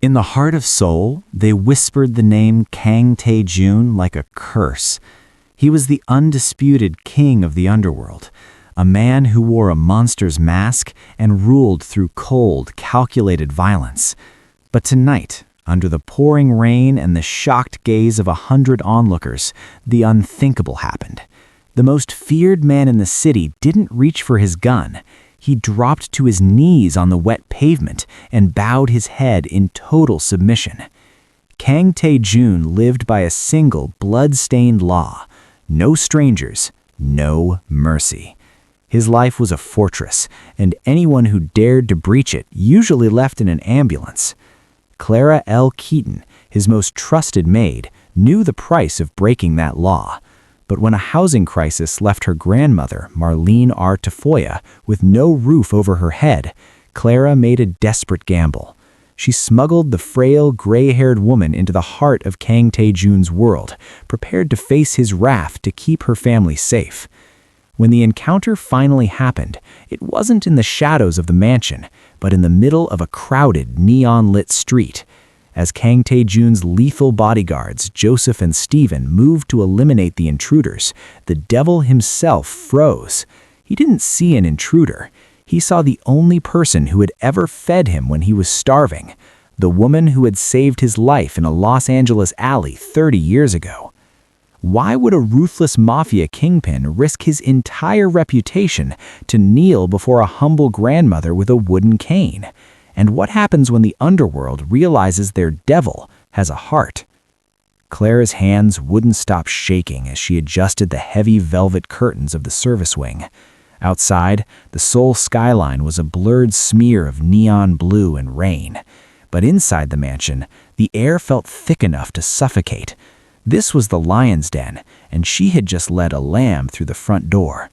In the heart of Seoul, they whispered the name Kang Tae-jun like a curse. He was the undisputed king of the underworld, a man who wore a monster's mask and ruled through cold, calculated violence. But tonight, under the pouring rain and the shocked gaze of 100 onlookers, the unthinkable happened. The most feared man in the city didn't reach for his gun. He dropped to his knees on the wet pavement and bowed his head in total submission. Kang Tae-jun lived by a single blood-stained law: no strangers, no mercy. His life was a fortress, and anyone who dared to breach it usually left in an ambulance. Clara L. Keaton, his most trusted maid, knew the price of breaking that law. But when a housing crisis left her grandmother, Marlene R. Tafoya, with no roof over her head, Clara made a desperate gamble. She smuggled the frail, gray-haired woman into the heart of Kang Tae-jun's world, prepared to face his wrath to keep her family safe. When the encounter finally happened, it wasn't in the shadows of the mansion, but in the middle of a crowded, neon-lit street. As Kang Tae-jun's lethal bodyguards, Joseph and Stephen, moved to eliminate the intruders, the devil himself froze. He didn't see an intruder. He saw the only person who had ever fed him when he was starving, the woman who had saved his life in a Los Angeles alley 30 years ago. Why would a ruthless mafia kingpin risk his entire reputation to kneel before a humble grandmother with a wooden cane? And what happens when the underworld realizes their devil has a heart? Clara's hands wouldn't stop shaking as she adjusted the heavy velvet curtains of the service wing. Outside, the Seoul skyline was a blurred smear of neon blue and rain. But inside the mansion, the air felt thick enough to suffocate. This was the lion's den, and she had just led a lamb through the front door.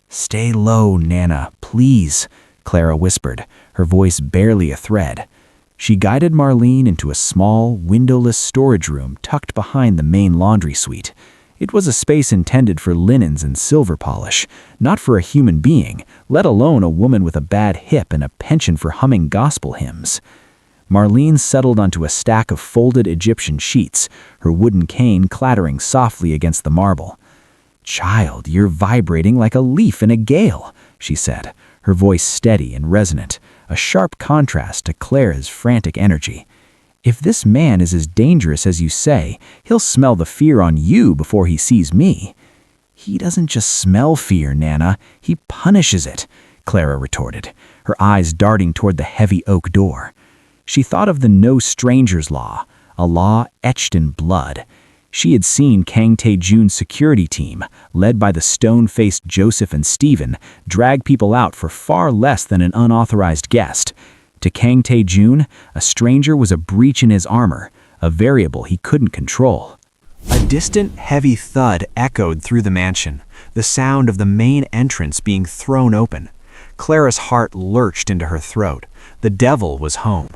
"Stay low, Nana, please," Clara whispered, her voice barely a thread. She guided Marlene into a small, windowless storage room tucked behind the main laundry suite. It was a space intended for linens and silver polish, not for a human being, let alone a woman with a bad hip and a penchant for humming gospel hymns. Marlene settled onto a stack of folded Egyptian sheets, her wooden cane clattering softly against the marble. "Child, you're vibrating like a leaf in a gale," she said, her voice steady and resonant, a sharp contrast to Clara's frantic energy. "If this man is as dangerous as you say, he'll smell the fear on you before he sees me." "He doesn't just smell fear, Nana, he punishes it," Clara retorted, her eyes darting toward the heavy oak door. She thought of the no strangers law, a law etched in blood. She had seen Kang Tae-jun's security team, led by the stone-faced Joseph and Stephen, drag people out for far less than an unauthorized guest. To Kang Tae-jun, a stranger was a breach in his armor, a variable he couldn't control. A distant, heavy thud echoed through the mansion, the sound of the main entrance being thrown open. Clara's heart lurched into her throat. The devil was home.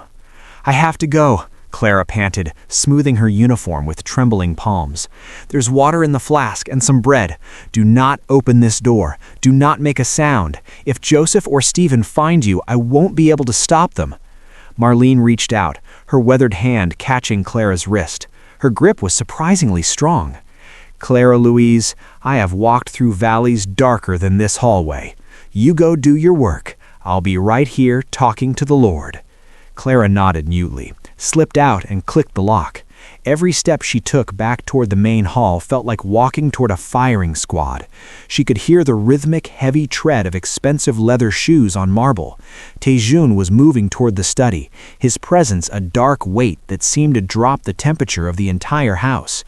"I have to go," Clara panted, smoothing her uniform with trembling palms. "There's water in the flask and some bread. Do not open this door. Do not make a sound. If Joseph or Stephen find you, I won't be able to stop them." Marlene reached out, her weathered hand catching Clara's wrist. Her grip was surprisingly strong. "Clara Louise, I have walked through valleys darker than this hallway. You go do your work. I'll be right here talking to the Lord." Clara nodded mutely, slipped out and clicked the lock. Every step she took back toward the main hall felt like walking toward a firing squad. She could hear the rhythmic, heavy tread of expensive leather shoes on marble. Tae-jun was moving toward the study, his presence a dark weight that seemed to drop the temperature of the entire house.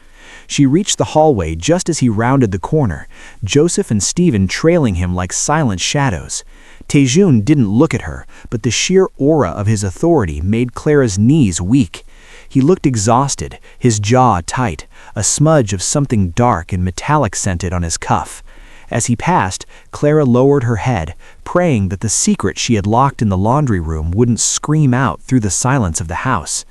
She reached the hallway just as he rounded the corner, Joseph and Stephen trailing him like silent shadows. Tae-jun didn't look at her, but the sheer aura of his authority made Clara's knees weak. He looked exhausted, his jaw tight, a smudge of something dark and metallic scented on his cuff. As he passed, Clara lowered her head, praying that the secret she had locked in the laundry room wouldn't scream out through the silence of the house.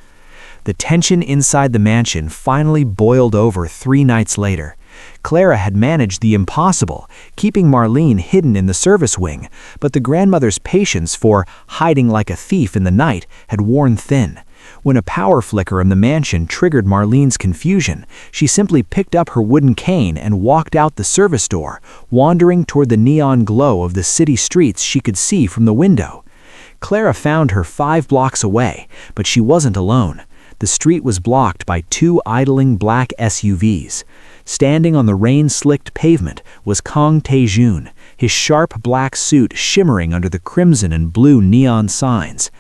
The tension inside the mansion finally boiled over 3 nights later. Clara had managed the impossible, keeping Marlene hidden in the service wing, but the grandmother's patience for hiding like a thief in the night had worn thin. When a power flicker in the mansion triggered Marlene's confusion, she simply picked up her wooden cane and walked out the service door, wandering toward the neon glow of the city streets she could see from the window. Clara found her 5 blocks away, but she wasn't alone. The street was blocked by 2 idling black SUVs. Standing on the rain-slicked pavement was Kang Tae-jun, his sharp black suit shimmering under the crimson and blue neon signs.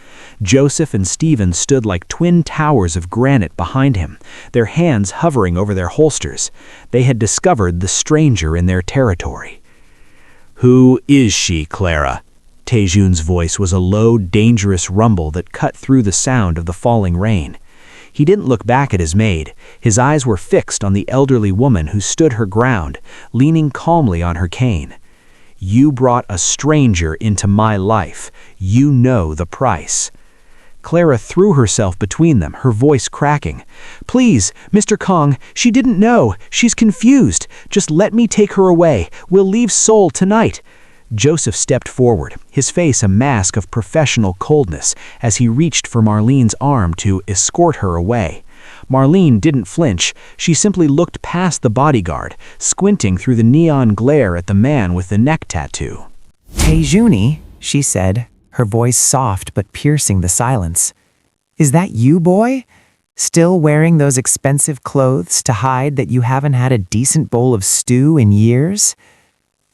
Joseph and Stephen stood like twin towers of granite behind him, their hands hovering over their holsters. They had discovered the stranger in their territory. "Who is she, Clara?" Tae-jun's voice was a low, dangerous rumble that cut through the sound of the falling rain. He didn't look back at his maid. His eyes were fixed on the elderly woman who stood her ground, leaning calmly on her cane. "You brought a stranger into my life. You know the price." Clara threw herself between them, her voice cracking. "Please, Mr. Kang, she didn't know. She's confused. Just let me take her away. We'll leave Seoul tonight." Joseph stepped forward, his face a mask of professional coldness, as he reached for Marlene's arm to escort her away. Marlene didn't flinch. She simply looked past the bodyguard, squinting through the neon glare at the man with the neck tattoo. "Tae-juni," she said, her voice soft but piercing the silence. "Is that you, boy? Still wearing those expensive clothes to hide that you haven't had a decent bowl of stew in years?"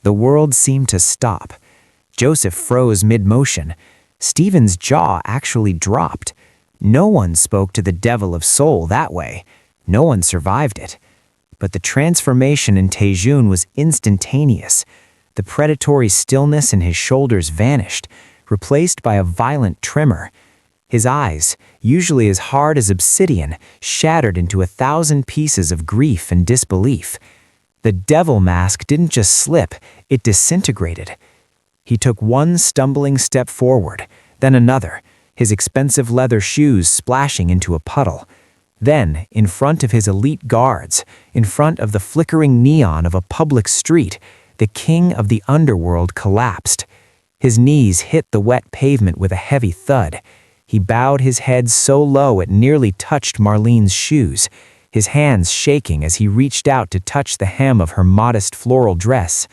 The world seemed to stop. Joseph froze mid-motion. Stephen's jaw actually dropped. No one spoke to the devil of Seoul that way. No one survived it. But the transformation in Tae-jun was instantaneous. The predatory stillness in his shoulders vanished, replaced by a violent tremor. His eyes, usually as hard as obsidian, shattered into 1,000 pieces of grief and disbelief. The devil mask didn't just slip, it disintegrated. He took one stumbling step forward, then another, his expensive leather shoes splashing into a puddle. Then, in front of his elite guards, in front of the flickering neon of a public street, the king of the underworld collapsed. His knees hit the wet pavement with a heavy thud. He bowed his head so low it nearly touched Marlene's shoes, his hands shaking as he reached out to touch the hem of her modest floral dress.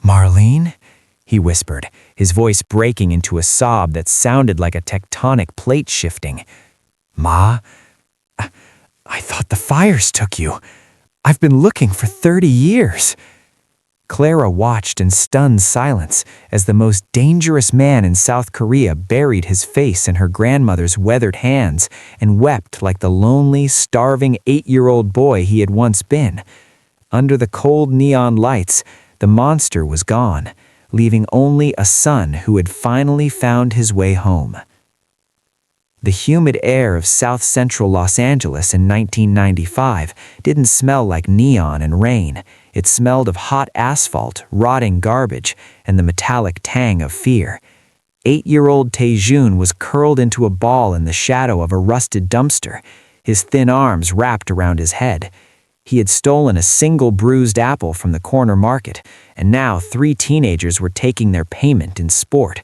"Marlene?" he whispered, his voice breaking into a sob that sounded like a tectonic plate shifting. "Ma, I thought the fires took you. I've been looking for 30 years. Clara watched in stunned silence as the most dangerous man in South Korea buried his face in her grandmother's weathered hands and wept like the lonely, starving 8-year-old boy he had once been. Under the cold neon lights, the monster was gone, leaving only a son who had finally found his way home. The humid air of south-central Los Angeles in 1995 didn't smell like neon and rain. It smelled of hot asphalt, rotting garbage, and the metallic tang of fear. 8-year-old Tae-jun was curled into a ball in the shadow of a rusted dumpster, his thin arms wrapped around his head. He had stolen a single bruised apple from the corner market, and now 3 teenagers were taking their payment in sport.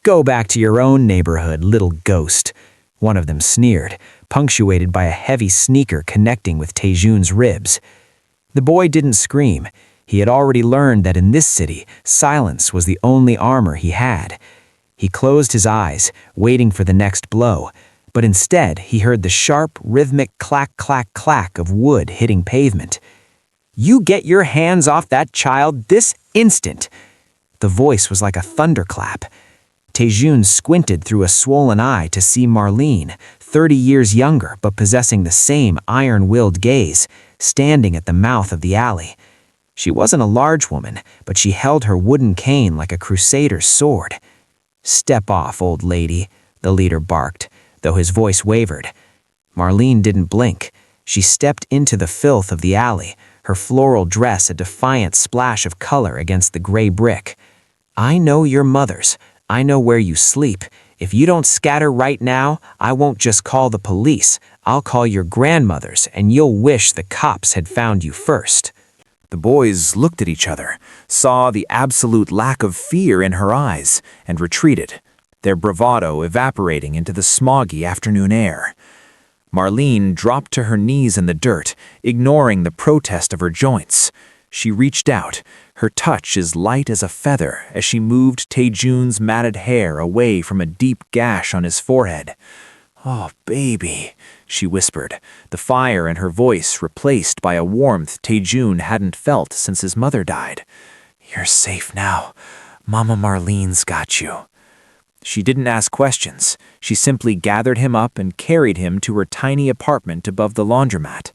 "Go back to your own neighborhood, little ghost," one of them sneered, punctuated by a heavy sneaker connecting with Tae-jun's ribs. The boy didn't scream. He had already learned that in this city, silence was the only armor he had. He closed his eyes, waiting for the next blow, but instead he heard the sharp, rhythmic clack-clack-clack of wood hitting pavement. "You get your hands off that child this instant!" The voice was like a thunderclap. Tae-jun squinted through a swollen eye to see Marlene, 30 years younger but possessing the same iron-willed gaze, standing at the mouth of the alley. She wasn't a large woman, but she held her wooden cane like a crusader's sword. "Step off, old lady," the leader barked, though his voice wavered. Marlene didn't blink. She stepped into the filth of the alley, her floral dress a defiant splash of color against the gray brick. "I know your mothers. I know where you sleep. If you don't scatter right now, I won't just call the police. I'll call your grandmothers, and you'll wish the cops had found you first." The boys looked at each other, saw the absolute lack of fear in her eyes, and retreated. their bravado evaporating into the smoggy afternoon air. Marlene dropped to her knees in the dirt, ignoring the protest of her joints. She reached out, her touch as light as a feather as she moved Taejun's matted hair away from a deep gash on his forehead. "Oh, baby," she whispered, the fire in her voice replaced by a warmth Taejun hadn't felt since his mother died. "You're safe now. Mama Marlene's got you." She didn't ask questions. She simply gathered him up and carried him to her tiny apartment above the laundromat.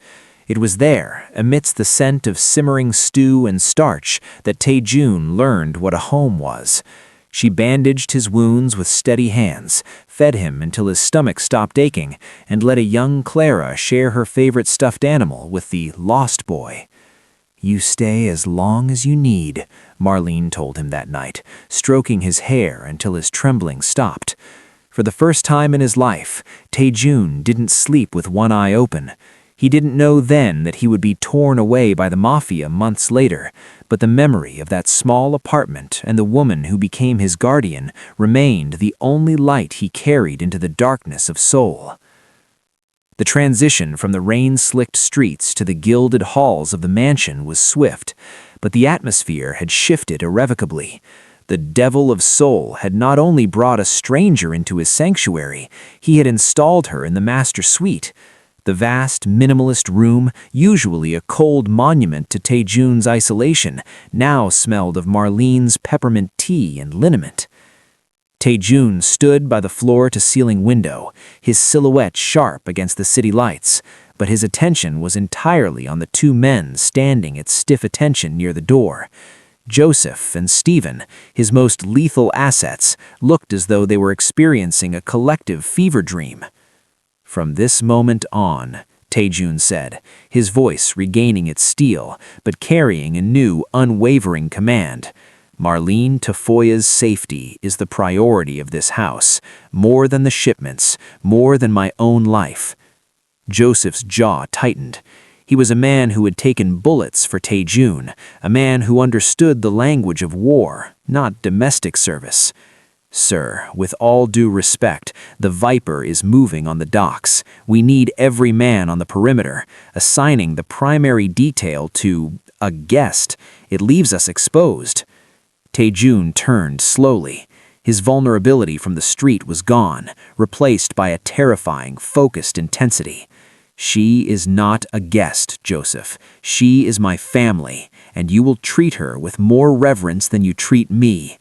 It was there, amidst the scent of simmering stew and starch, that Taejun learned what a home was. She bandaged his wounds with steady hands, fed him until his stomach stopped aching, and let a young Clara share her favorite stuffed animal with the lost boy. "You stay as long as you need," Marlene told him that night, stroking his hair until his trembling stopped. For the first time in his life, Taejun didn't sleep with one eye open. He didn't know then that he would be torn away by the Mafia months later, but the memory of that small apartment and the woman who became his guardian remained the only light he carried into the darkness of soul. The transition from the rain-slicked streets to the gilded halls of the mansion was swift, but the atmosphere had shifted irrevocably. The devil of soul had not only brought a stranger into his sanctuary, he had installed her in the master suite. The vast, minimalist room, usually a cold monument to Taejun's isolation, now smelled of Marlene's peppermint tea and liniment. Taejun stood by the floor-to-ceiling window, his silhouette sharp against the city lights, but his attention was entirely on the two men standing at stiff attention near the door. Joseph and Stephen, his most lethal assets, looked as though they were experiencing a collective fever dream. "From this moment on," Taejun said, his voice regaining its steel, but carrying a new, unwavering command. "Marlene Tafoya's safety is the priority of this house, more than the shipments, more than my own life." Joseph's jaw tightened. He was a man who had taken bullets for Taejun, a man who understood the language of war, not domestic service. "Sir, with all due respect, the Viper is moving on the docks. We need every man on the perimeter. Assigning the primary detail to a guest, it leaves us exposed." Taejun turned slowly. His vulnerability from the street was gone, replaced by a terrifying, focused intensity. "She is not a guest, Joseph. She is my family, and you will treat her with more reverence than you treat me."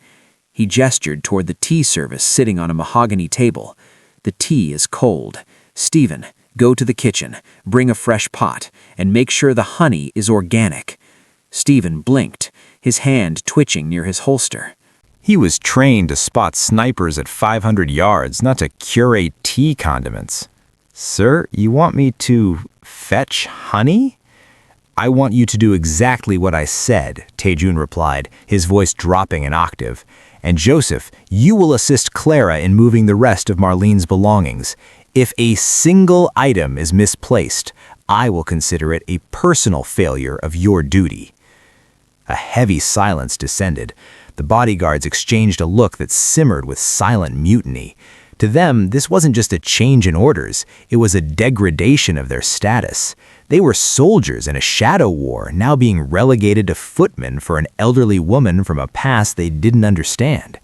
He gestured toward the tea service sitting on a mahogany table. "The tea is cold. Stephen, go to the kitchen, bring a fresh pot, and make sure the honey is organic." Stephen blinked, his hand twitching near his holster. He was trained to spot snipers at 500 yards, not to curate tea condiments. "Sir, you want me to fetch honey?" "I want you to do exactly what I said," Taejun replied, his voice dropping an octave. "And Joseph, you will assist Clara in moving the rest of Marlene's belongings. If a single item is misplaced, I will consider it a personal failure of your duty." A heavy silence descended. The bodyguards exchanged a look that simmered with silent mutiny. To them, this wasn't just a change in orders, it was a degradation of their status. They were soldiers in a shadow war, now being relegated to footmen for an elderly woman from a past they didn't understand.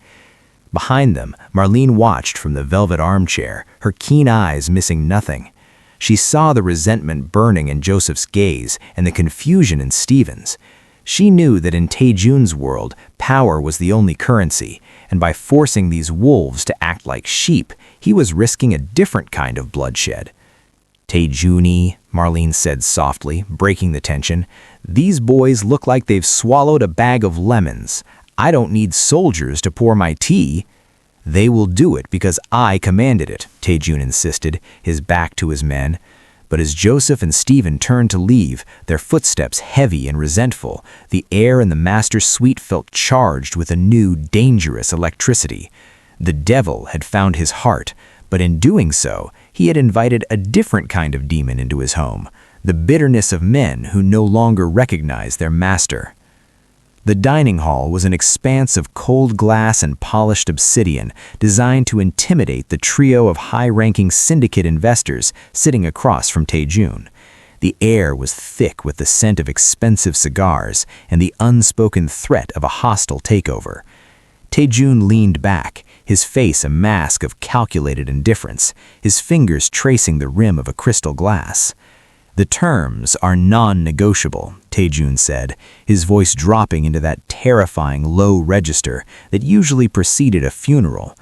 Behind them, Marlene watched from the velvet armchair, her keen eyes missing nothing. She saw the resentment burning in Joseph's gaze and the confusion in Stephen's. She knew that in Taejun's world, power was the only currency, and by forcing these wolves to act like sheep, he was risking a different kind of bloodshed. "Taejuni," Marlene said softly, breaking the tension, "these boys look like they've swallowed a bag of lemons. I don't need soldiers to pour my tea." "They will do it because I commanded it," Taejun insisted, his back to his men. But as Joseph and Stephen turned to leave, their footsteps heavy and resentful, the air in the master suite felt charged with a new, dangerous electricity. The devil had found his heart, but in doing so, he had invited a different kind of demon into his home, the bitterness of men who no longer recognized their master. The dining hall was an expanse of cold glass and polished obsidian designed to intimidate the trio of high-ranking syndicate investors sitting across from Tae-jun. The air was thick with the scent of expensive cigars and the unspoken threat of a hostile takeover. Tae-jun leaned back, his face a mask of calculated indifference, his fingers tracing the rim of a crystal glass. "The terms are non-negotiable," Tae-jun said, his voice dropping into that terrifying low register that usually preceded a funeral.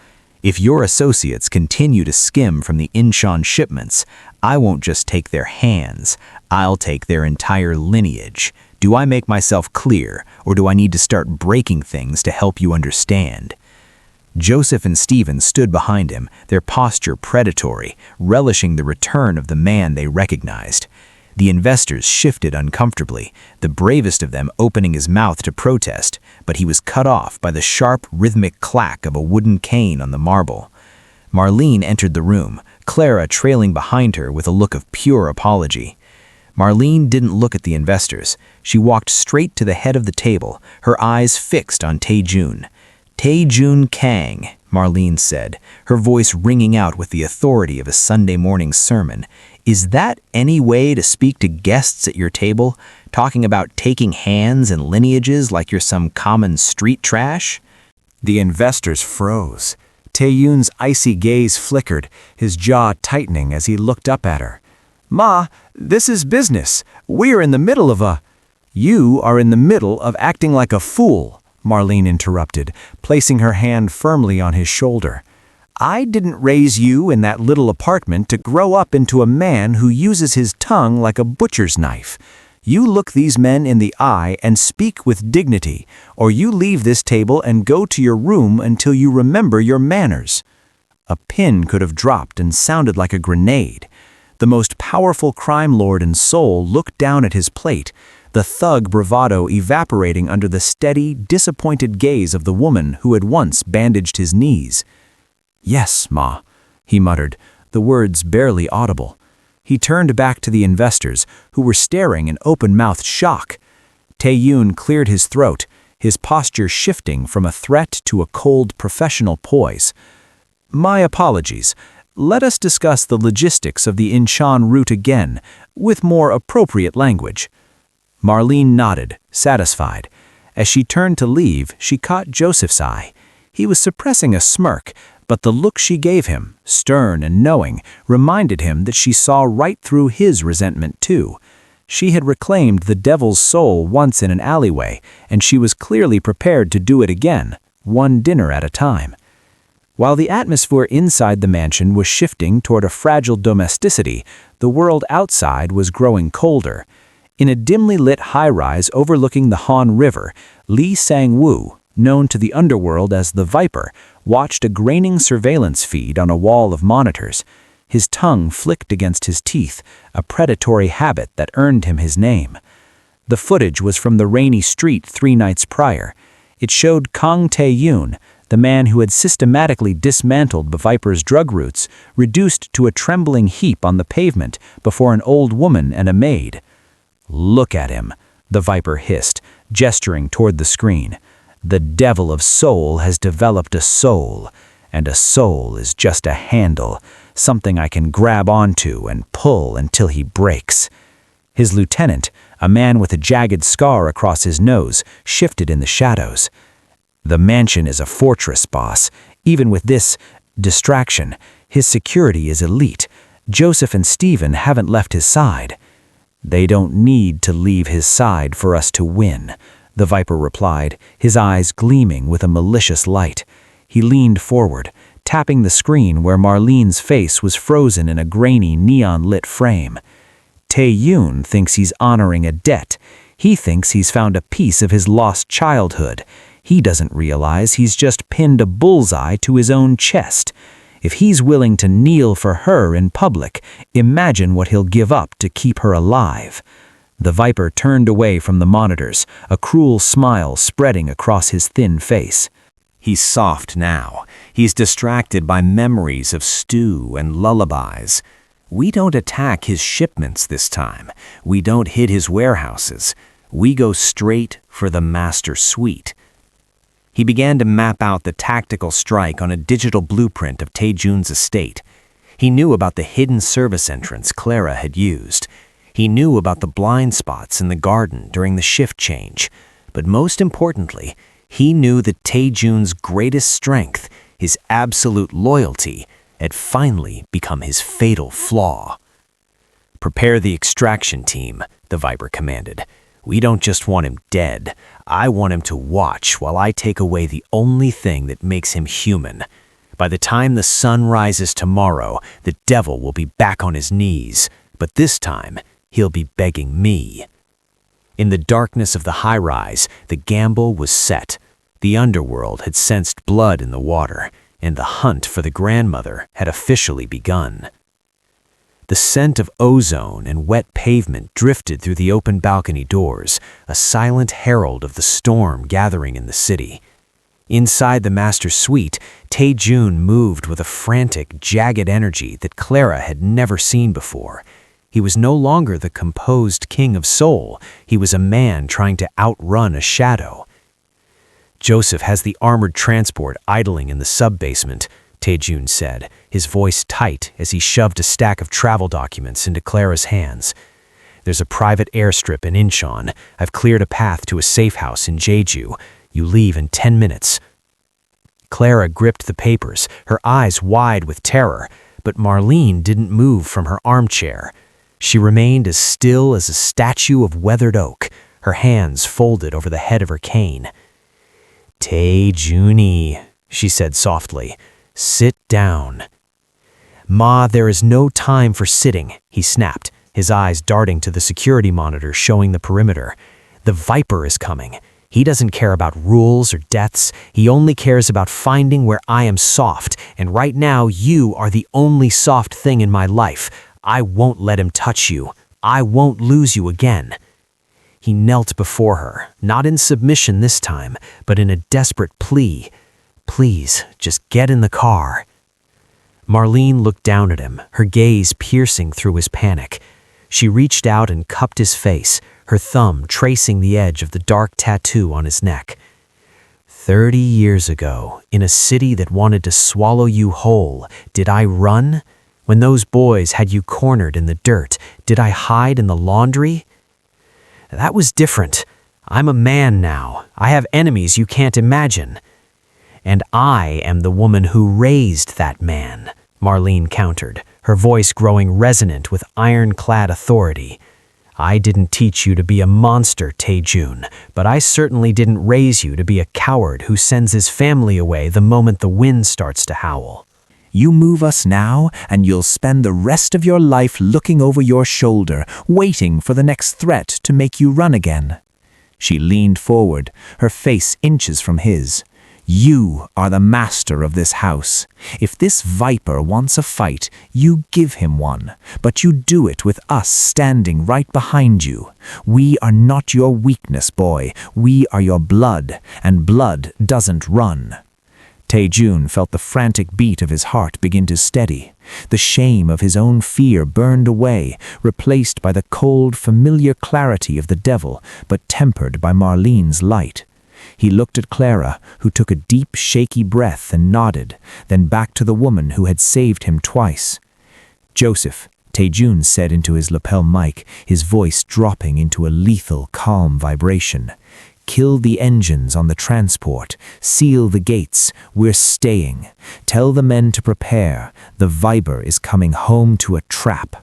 "If your associates continue to skim from the Incheon shipments, I won't just take their hands, I'll take their entire lineage. Do I make myself clear, or do I need to start breaking things to help you understand?" Joseph and Stephen stood behind him, their posture predatory, relishing the return of the man they recognized. The investors shifted uncomfortably, the bravest of them opening his mouth to protest, but he was cut off by the sharp, rhythmic clack of a wooden cane on the marble. Marlene entered the room, Clara trailing behind her with a look of pure apology. Marlene didn't look at the investors. She walked straight to the head of the table, her eyes fixed on Tae-jun. "Tae-jun Kang," Marlene said, her voice ringing out with the authority of a Sunday morning sermon. "Is that any way to speak to guests at your table, talking about taking hands and lineages like you're some common street trash?" The investors froze. Tae-yun's icy gaze flickered, his jaw tightening as he looked up at her. "Ma, this is business. We're in the middle of a—" "You are in the middle of acting like a fool," Marlene interrupted, placing her hand firmly on his shoulder. "I didn't raise you in that little apartment to grow up into a man who uses his tongue like a butcher's knife. You look these men in the eye and speak with dignity, or you leave this table and go to your room until you remember your manners." A pin could have dropped and sounded like a grenade. The most powerful crime lord in Seoul looked down at his plate, the thug bravado evaporating under the steady, disappointed gaze of the woman who had once bandaged his knees. "Yes, Ma," he muttered, the words barely audible. He turned back to the investors, who were staring in open-mouthed shock. Tae-yun cleared his throat, his posture shifting from a threat to a cold professional poise. "My apologies. Let us discuss the logistics of the Incheon route again, with more appropriate language." Marlene nodded, satisfied. As she turned to leave, she caught Joseph's eye. He was suppressing a smirk, but the look she gave him, stern and knowing, reminded him that she saw right through his resentment too. She had reclaimed the devil's soul once in an alleyway, and she was clearly prepared to do it again, one dinner at a time. While the atmosphere inside the mansion was shifting toward a fragile domesticity, the world outside was growing colder. In a dimly lit high-rise overlooking the Han River, Lee Sang-woo, known to the underworld as the Viper, watched a graining surveillance feed on a wall of monitors. His tongue flicked against his teeth, a predatory habit that earned him his name. The footage was from the rainy street 3 nights prior. It showed Kang Tae-yun, the man who had systematically dismantled the Viper's drug routes, reduced to a trembling heap on the pavement before an old woman and a maid. "Look at him," the Viper hissed, gesturing toward the screen. "The devil of Seoul has developed a soul, and a soul is just a handle, something I can grab onto and pull until he breaks." His lieutenant, a man with a jagged scar across his nose, shifted in the shadows. "The mansion is a fortress, boss. Even with this distraction, his security is elite. Joseph and Stephen haven't left his side." "They don't need to leave his side for us to win," the Viper replied, his eyes gleaming with a malicious light. He leaned forward, tapping the screen where Marlene's face was frozen in a grainy neon-lit frame. "Tae-yun thinks he's honoring a debt. He thinks he's found a piece of his lost childhood. He doesn't realize he's just pinned a bullseye to his own chest. If he's willing to kneel for her in public, imagine what he'll give up to keep her alive." The Viper turned away from the monitors, a cruel smile spreading across his thin face. He's soft now. He's distracted by memories of stew and lullabies. We don't attack his shipments this time. We don't hit his warehouses. We go straight for the master suite. He began to map out the tactical strike on a digital blueprint of Taejun's estate. He knew about the hidden service entrance Clara had used. He knew about the blind spots in the garden during the shift change. But most importantly, he knew that Taejun's greatest strength, his absolute loyalty, had finally become his fatal flaw. "Prepare the extraction team," the Viper commanded. "We don't just want him dead. I want him to watch while I take away the only thing that makes him human. By the time the sun rises tomorrow, the devil will be back on his knees, but this time he'll be begging me." In the darkness of the high-rise, the gamble was set. The underworld had sensed blood in the water, and the hunt for the grandmother had officially begun. The scent of ozone and wet pavement drifted through the open balcony doors, a silent herald of the storm gathering in the city. Inside the master suite, Taejun moved with a frantic, jagged energy that Clara had never seen before. He was no longer the composed king of Seoul. He was a man trying to outrun a shadow. "Joseph has the armored transport idling in the sub-basement," Taejun said, his voice tight as he shoved a stack of travel documents into Clara's hands. "There's a private airstrip in Incheon. I've cleared a path to a safe house in Jeju. You leave in 10 minutes. Clara gripped the papers, her eyes wide with terror, but Marlene didn't move from her armchair. She remained as still as a statue of weathered oak, her hands folded over the head of her cane. "Taejuni," she said softly, "sit down." "Ma, there is no time for sitting," he snapped, his eyes darting to the security monitor showing the perimeter. "The Viper is coming. He doesn't care about rules or deaths. He only cares about finding where I am soft, and right now you are the only soft thing in my life. I won't let him touch you. I won't lose you again." He knelt before her, not in submission this time, but in a desperate plea. "Please, just get in the car." Marlene looked down at him, her gaze piercing through his panic. She reached out and cupped his face, her thumb tracing the edge of the dark tattoo on his neck. 30 years ago, in a city that wanted to swallow you whole, did I run? When those boys had you cornered in the dirt, did I hide in the laundry? That was different. I'm a man now. I have enemies you can't imagine. And I am the woman who raised that man, Marlene countered, her voice growing resonant with ironclad authority. I didn't teach you to be a monster, Taejun, but I certainly didn't raise you to be a coward who sends his family away the moment the wind starts to howl. You move us now, and you'll spend the rest of your life looking over your shoulder, waiting for the next threat to make you run again. She leaned forward, her face inches from his. You are the master of this house. If this Viper wants a fight, you give him one, but you do it with us standing right behind you. We are not your weakness, boy. We are your blood, and blood doesn't run. Taejun felt the frantic beat of his heart begin to steady. The shame of his own fear burned away, replaced by the cold, familiar clarity of the devil, but tempered by Marlene's light. He looked at Clara, who took a deep, shaky breath and nodded, then back to the woman who had saved him twice. "Joseph," Taejun said into his lapel mic, his voice dropping into a lethal, calm vibration. "Kill the engines on the transport. Seal the gates. We're staying. Tell the men to prepare. The Viper is coming home to a trap."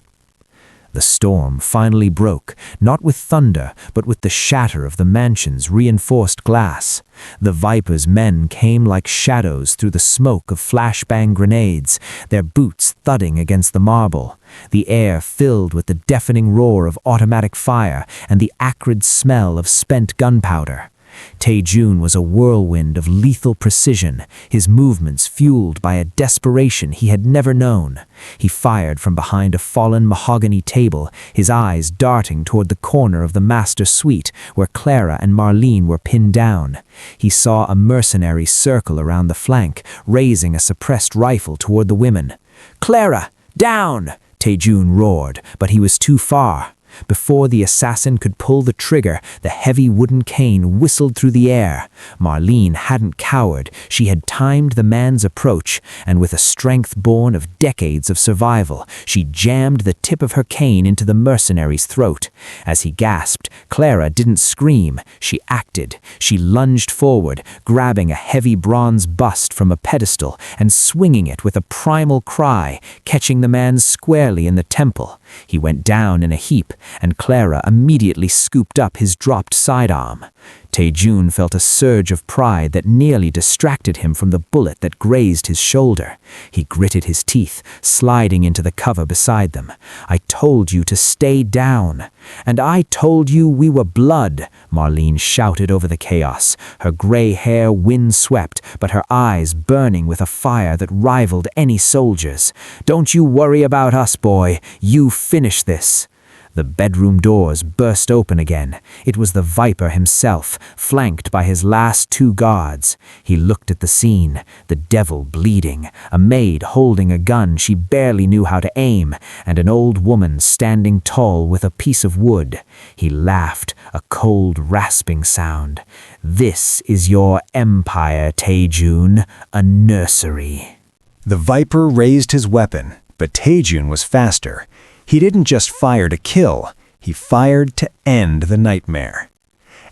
The storm finally broke, not with thunder, but with the shatter of the mansion's reinforced glass. The Viper's men came like shadows through the smoke of flashbang grenades, their boots thudding against the marble, the air filled with the deafening roar of automatic fire and the acrid smell of spent gunpowder. Taejun was a whirlwind of lethal precision, his movements fueled by a desperation he had never known. He fired from behind a fallen mahogany table, his eyes darting toward the corner of the master suite where Clara and Marlene were pinned down. He saw a mercenary circle around the flank, raising a suppressed rifle toward the women. "Clara, down!" Taejun roared, but he was too far. Before the assassin could pull the trigger, the heavy wooden cane whistled through the air. Marlene hadn't cowered. She had timed the man's approach, and with a strength born of decades of survival, she jammed the tip of her cane into the mercenary's throat. As he gasped, Clara didn't scream. She acted. She lunged forward, grabbing a heavy bronze bust from a pedestal and swinging it with a primal cry, catching the man squarely in the temple. He went down in a heap, and Clara immediately scooped up his dropped sidearm. Taejun felt a surge of pride that nearly distracted him from the bullet that grazed his shoulder. He gritted his teeth, sliding into the cover beside them. "I told you to stay down. And I told you we were blood," Marlene shouted over the chaos, her gray hair wind-swept, but her eyes burning with a fire that rivaled any soldier's. "Don't you worry about us, boy. You finish this." The bedroom doors burst open again. It was the Viper himself, flanked by his last two guards. He looked at the scene, the devil bleeding, a maid holding a gun she barely knew how to aim, and an old woman standing tall with a piece of wood. He laughed, a cold, rasping sound. "This is your empire, Taejun, a nursery." The Viper raised his weapon, but Taejun was faster. He didn't just fire to kill, he fired to end the nightmare.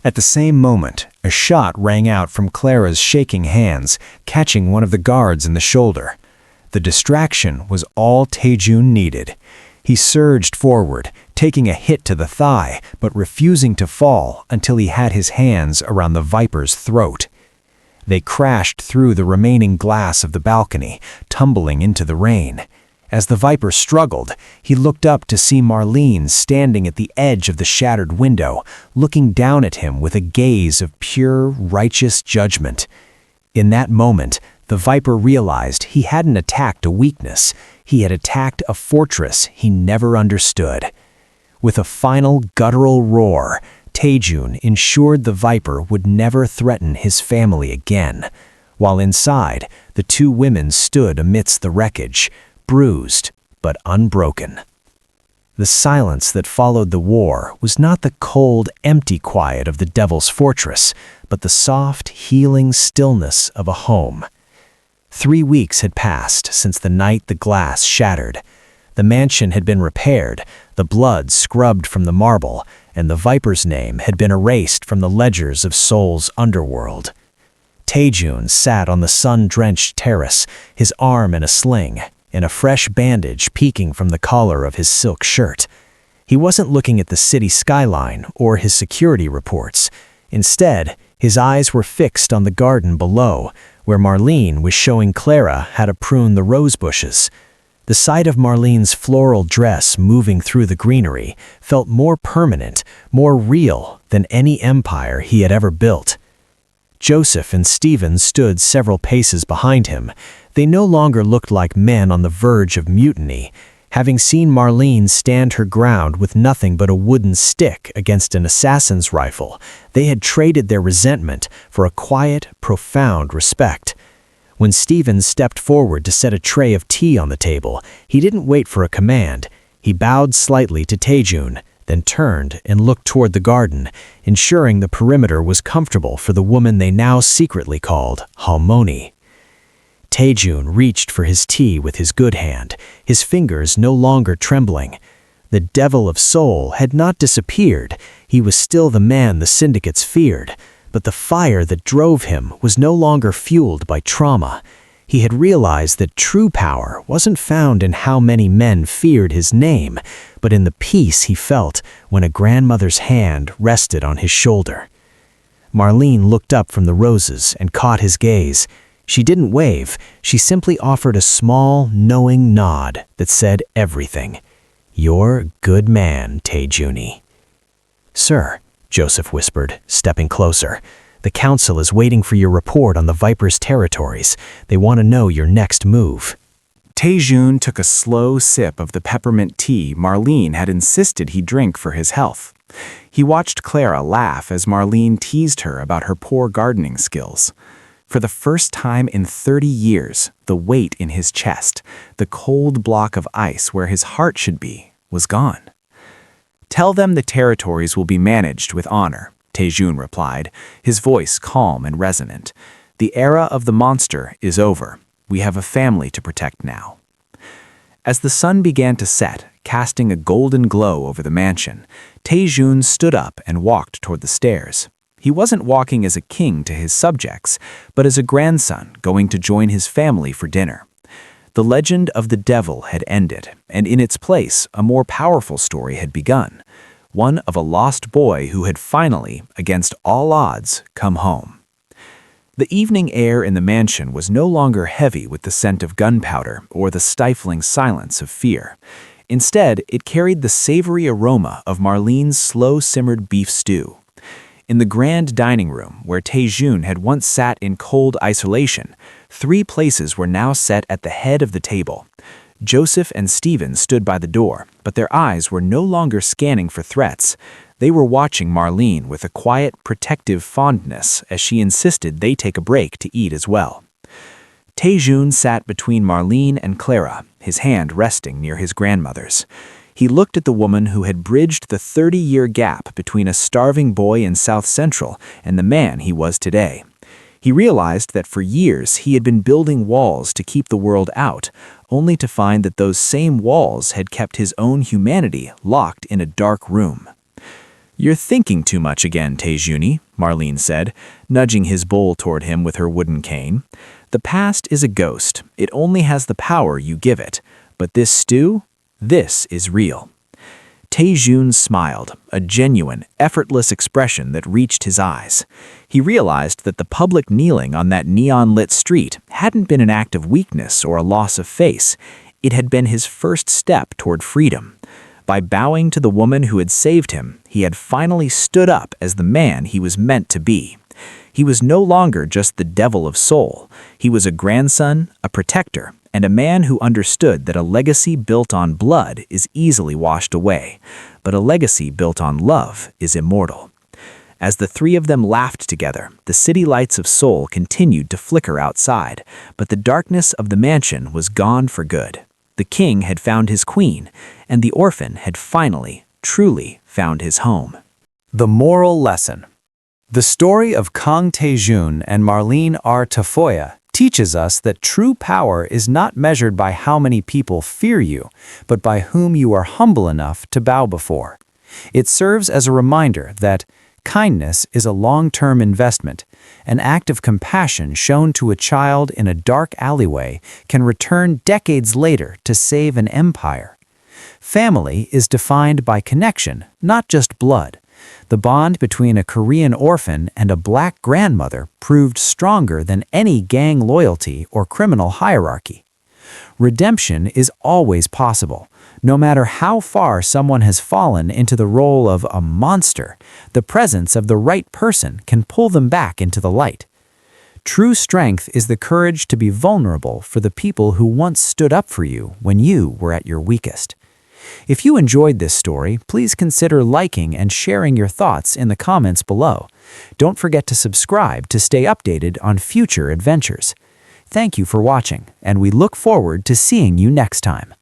At the same moment, a shot rang out from Clara's shaking hands, catching one of the guards in the shoulder. The distraction was all Taejun needed. He surged forward, taking a hit to the thigh, but refusing to fall until he had his hands around the Viper's throat. They crashed through the remaining glass of the balcony, tumbling into the rain. As the Viper struggled, he looked up to see Marlene standing at the edge of the shattered window, looking down at him with a gaze of pure, righteous judgment. In that moment, the Viper realized he hadn't attacked a weakness. He had attacked a fortress he never understood. With a final guttural roar, Taejun ensured the Viper would never threaten his family again. While inside, the two women stood amidst the wreckage, bruised but unbroken. The silence that followed the war was not the cold, empty quiet of the Devil's Fortress, but the soft, healing stillness of a home. 3 weeks had passed since the night the glass shattered. The mansion had been repaired, the blood scrubbed from the marble, and the Viper's name had been erased from the ledgers of Seoul's underworld. Taejun sat on the sun-drenched terrace, his arm in a sling, and a fresh bandage peeking from the collar of his silk shirt. He wasn't looking at the city skyline or his security reports. Instead, his eyes were fixed on the garden below, where Marlene was showing Clara how to prune the rose bushes. The sight of Marlene's floral dress moving through the greenery felt more permanent, more real than any empire he had ever built. Joseph and Stephen stood several paces behind him. They no longer looked like men on the verge of mutiny. Having seen Marlene stand her ground with nothing but a wooden stick against an assassin's rifle, they had traded their resentment for a quiet, profound respect. When Stephen stepped forward to set a tray of tea on the table, he didn't wait for a command. He bowed slightly to Taejun, then turned and looked toward the garden, ensuring the perimeter was comfortable for the woman they now secretly called Halmoni. Taejun reached for his tea with his good hand, his fingers no longer trembling. The Devil of Seoul had not disappeared. He was still the man the syndicates feared, but the fire that drove him was no longer fueled by trauma. He had realized that true power wasn't found in how many men feared his name, but in the peace he felt when a grandmother's hand rested on his shoulder. Marlene looked up from the roses and caught his gaze. She didn't wave, she simply offered a small, knowing nod that said everything. "You're a good man, Taejuni." "Sir," Joseph whispered, stepping closer, "the council is waiting for your report on the Viper's territories. They want to know your next move." Taejun took a slow sip of the peppermint tea Marlene had insisted he drink for his health. He watched Clara laugh as Marlene teased her about her poor gardening skills. For the first time in 30 years, the weight in his chest, the cold block of ice where his heart should be, was gone. "Tell them the territories will be managed with honor," Taejun replied, his voice calm and resonant. "The era of the monster is over. We have a family to protect now." As the sun began to set, casting a golden glow over the mansion, Taejun stood up and walked toward the stairs. He wasn't walking as a king to his subjects, but as a grandson going to join his family for dinner. The legend of the devil had ended, and in its place, a more powerful story had begun, one of a lost boy who had finally, against all odds, come home. The evening air in the mansion was no longer heavy with the scent of gunpowder or the stifling silence of fear. Instead, it carried the savory aroma of Marlene's slow-simmered beef stew. In the grand dining room, where Taejun had once sat in cold isolation, 3 places were now set at the head of the table. Joseph and Stephen stood by the door, but their eyes were no longer scanning for threats. They were watching Marlene with a quiet, protective fondness as she insisted they take a break to eat as well. Taejun sat between Marlene and Clara, his hand resting near his grandmother's. He looked at the woman who had bridged the 30-year gap between a starving boy in South Central and the man he was today. He realized that for years he had been building walls to keep the world out, only to find that those same walls had kept his own humanity locked in a dark room. "You're thinking too much again, Taejuni," Marlene said, nudging his bowl toward him with her wooden cane. "The past is a ghost. It only has the power you give it. But this stew? This is real." Taejun smiled, a genuine, effortless expression that reached his eyes. He realized that the public kneeling on that neon-lit street hadn't been an act of weakness or a loss of face. It had been his first step toward freedom. By bowing to the woman who had saved him, he had finally stood up as the man he was meant to be. He was no longer just the devil of soul. He was a grandson, a protector, and a man who understood that a legacy built on blood is easily washed away, but a legacy built on love is immortal. As the 3 of them laughed together, the city lights of Seoul continued to flicker outside, but the darkness of the mansion was gone for good. The king had found his queen, and the orphan had finally, truly found his home. The moral lesson. The story of Kang Taejun and Marlene R. Tafoya teaches us that true power is not measured by how many people fear you, but by whom you are humble enough to bow before. It serves as a reminder that kindness is a long-term investment. An act of compassion shown to a child in a dark alleyway can return decades later to save an empire. Family is defined by connection, not just blood. The bond between a Korean orphan and a black grandmother proved stronger than any gang loyalty or criminal hierarchy. Redemption is always possible. No matter how far someone has fallen into the role of a monster, the presence of the right person can pull them back into the light. True strength is the courage to be vulnerable for the people who once stood up for you when you were at your weakest. If you enjoyed this story, please consider liking and sharing your thoughts in the comments below. Don't forget to subscribe to stay updated on future adventures. Thank you for watching, and we look forward to seeing you next time.